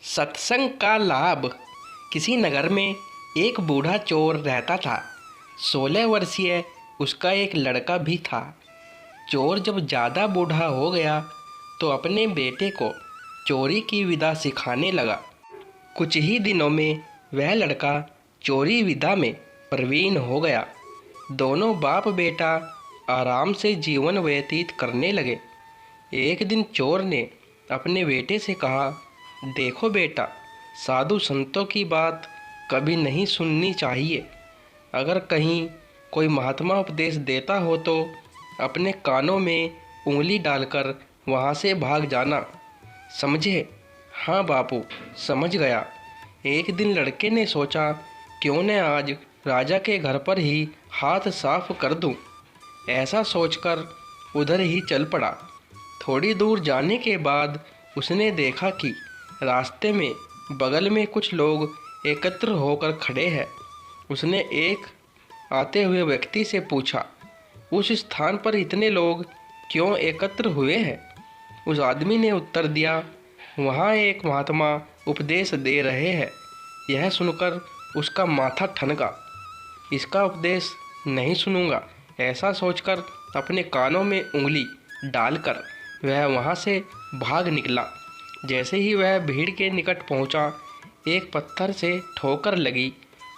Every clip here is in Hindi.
सत्संग का लाभ। किसी नगर में एक बूढ़ा चोर रहता था। 16 वर्षीय उसका एक लड़का भी था। चोर जब ज़्यादा बूढ़ा हो गया तो अपने बेटे को चोरी की विधा सिखाने लगा। कुछ ही दिनों में वह लड़का चोरी विधा में प्रवीण हो गया। दोनों बाप बेटा आराम से जीवन व्यतीत करने लगे। एक दिन चोर ने अपने बेटे से कहा, देखो बेटा, साधु संतों की बात कभी नहीं सुननी चाहिए। अगर कहीं कोई महात्मा उपदेश देता हो तो अपने कानों में उंगली डालकर वहाँ से भाग जाना। समझे? हाँ बापू, समझ गया। एक दिन लड़के ने सोचा, क्यों न आज राजा के घर पर ही हाथ साफ कर दूं। ऐसा सोचकर उधर ही चल पड़ा। थोड़ी दूर जाने के बाद उसने देखा कि रास्ते में बगल में कुछ लोग एकत्र होकर खड़े हैं। उसने एक आते हुए व्यक्ति से पूछा, उस स्थान पर इतने लोग क्यों एकत्र हुए हैं? उस आदमी ने उत्तर दिया, वहाँ एक महात्मा उपदेश दे रहे हैं। यह सुनकर उसका माथा ठनका। इसका उपदेश नहीं सुनूंगा, ऐसा सोचकर अपने कानों में उंगली डालकर वह वहाँ से भाग निकला। जैसे ही वह भीड़ के निकट पहुँचा, एक पत्थर से ठोकर लगी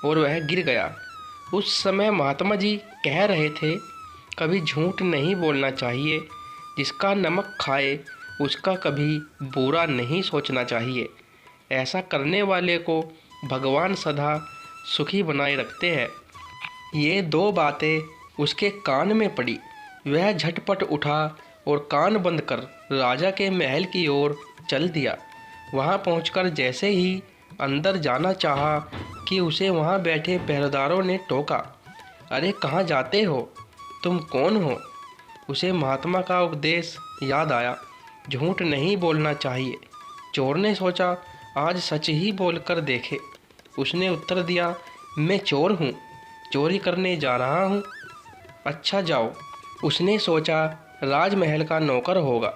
और वह गिर गया। उस समय महात्मा जी कह रहे थे, कभी झूठ नहीं बोलना चाहिए। जिसका नमक खाए उसका कभी बुरा नहीं सोचना चाहिए। ऐसा करने वाले को भगवान सदा सुखी बनाए रखते हैं। ये दो बातें उसके कान में पड़ी। वह झटपट उठा और कान बंद कर राजा के महल की ओर चल दिया। वहाँ पहुंचकर जैसे ही अंदर जाना चाहा कि उसे वहाँ बैठे पहरेदारों ने टोका, अरे कहाँ जाते हो? तुम कौन हो? उसे महात्मा का उपदेश याद आया, झूठ नहीं बोलना चाहिए। चोर ने सोचा, आज सच ही बोलकर देखे। उसने उत्तर दिया, मैं चोर हूँ, चोरी करने जा रहा हूँ। अच्छा जाओ। उसने सोचा राजमहल का नौकर होगा,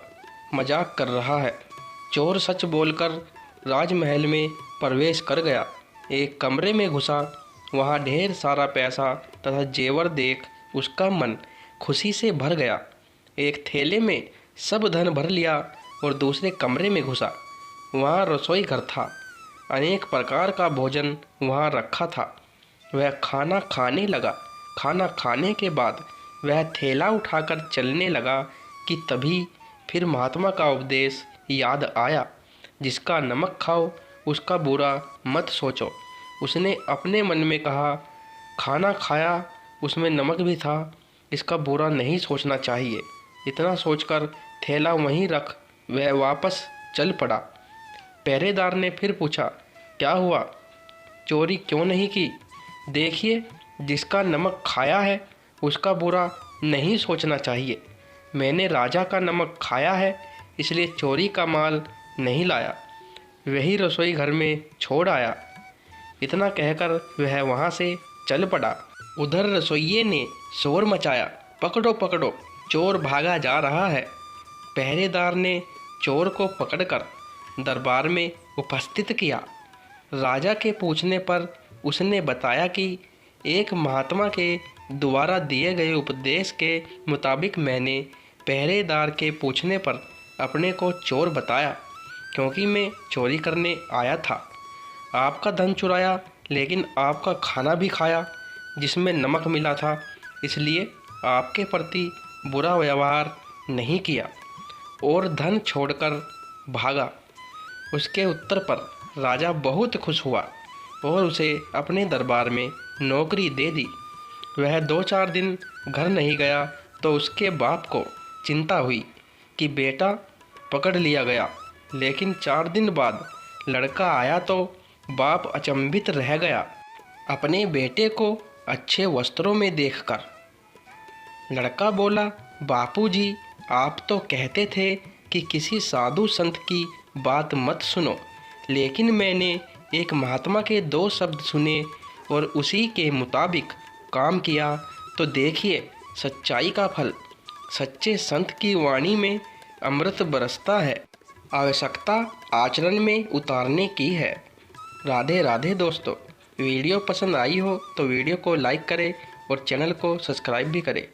मजाक कर रहा है। चोर सच बोलकर राजमहल में प्रवेश कर गया। एक कमरे में घुसा। वहाँ ढेर सारा पैसा तथा जेवर देख उसका मन खुशी से भर गया। एक थैले में सब धन भर लिया और दूसरे कमरे में घुसा। वहाँ रसोई घर था। अनेक प्रकार का भोजन वहाँ रखा था। वह खाना खाने लगा। खाना खाने के बाद वह थैला उठाकर चलने लगा कि तभी फिर महात्मा का उपदेश याद आया, जिसका नमक खाओ उसका बुरा मत सोचो। उसने अपने मन में कहा, खाना खाया उसमें नमक भी था, इसका बुरा नहीं सोचना चाहिए। इतना सोचकर थैला वहीं रख वह वापस चल पड़ा। पहरेदार ने फिर पूछा, क्या हुआ? चोरी क्यों नहीं की? देखिए, जिसका नमक खाया है उसका बुरा नहीं सोचना चाहिए। मैंने राजा का नमक खाया है, इसलिए चोरी का माल नहीं लाया, वही रसोई घर में छोड़ आया। इतना कहकर वह वहाँ से चल पड़ा। उधर रसोइये ने शोर मचाया, पकड़ो पकड़ो, चोर भागा जा रहा है। पहरेदार ने चोर को पकड़कर दरबार में उपस्थित किया। राजा के पूछने पर उसने बताया कि एक महात्मा के द्वारा दिए गए उपदेश के मुताबिक मैंने पहरेदार के पूछने पर अपने को चोर बताया, क्योंकि मैं चोरी करने आया था। आपका धन चुराया, लेकिन आपका खाना भी खाया जिसमें नमक मिला था, इसलिए आपके प्रति बुरा व्यवहार नहीं किया और धन छोड़कर भागा। उसके उत्तर पर राजा बहुत खुश हुआ और उसे अपने दरबार में नौकरी दे दी। वह 2-4 दिन घर नहीं गया तो उसके बाप को चिंता हुई कि बेटा पकड़ लिया गया। लेकिन 4 दिन बाद लड़का आया तो बाप अचंभित रह गया अपने बेटे को अच्छे वस्त्रों में देखकर। लड़का बोला, बापूजी, आप तो कहते थे कि किसी साधु संत की बात मत सुनो, लेकिन मैंने एक महात्मा के 2 शब्द सुने और उसी के मुताबिक काम किया, तो देखिए सच्चाई का फल। सच्चे संत की वाणी में अमृत बरसता है। आवश्यकता आचरण में उतारने की है। राधे राधे दोस्तों। वीडियो पसंद आई हो तो वीडियो को लाइक करें और चैनल को सब्सक्राइब भी करें।